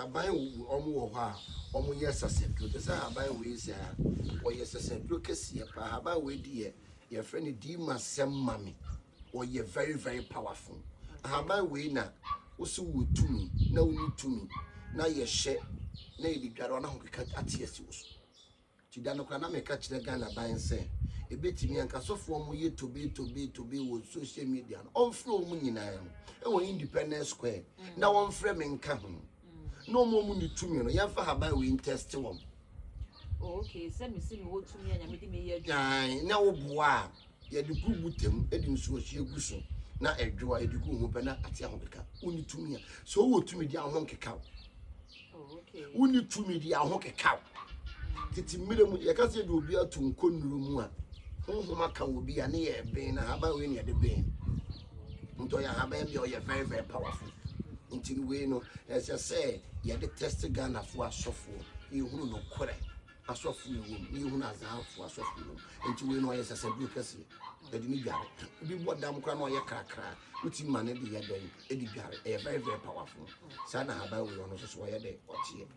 haban wo ho a omo yes asemplo te say haban we say o yes asemplo kese pa haban we di ye friend di masem mame o ye very very powerful haban we na wo so wo tumi na wo ni tumi na ye hye na ye di dwaro na ho keka atiesi wo so ti da no kwa na me ka kire Ghana ban say ebetimi anka sofo mo ye tobe wo social media no on frɛ mu nyinaa e wo Independence Square na won frɛ me nka ho no mo ni tumi no yɛmfa haban we test wom okay se me wo tumi anya me di me ye adwan na wo boa ye de gugutem edi nsuo hye guso na edwoa edi gu ho be na ate ahokeka woni tumi a so wo tumi di ahokeka okay woni tumi di ahokeka titi mire mu ye ka se de obi atu nkonuru mu a honhoma ka obi a ne ye ben na haban we ne de ben nto ya haban bi o ye very very powerful until we no as I say ye de test Ghana fo asofo e hunu no kore asofo e wom e hunu azafo asofo wom until we no yes as bi kase e di ni dware bi bodam kra no ye krakra uti mane de ye den e di dware e very very powerful sana haban we no so ye de otie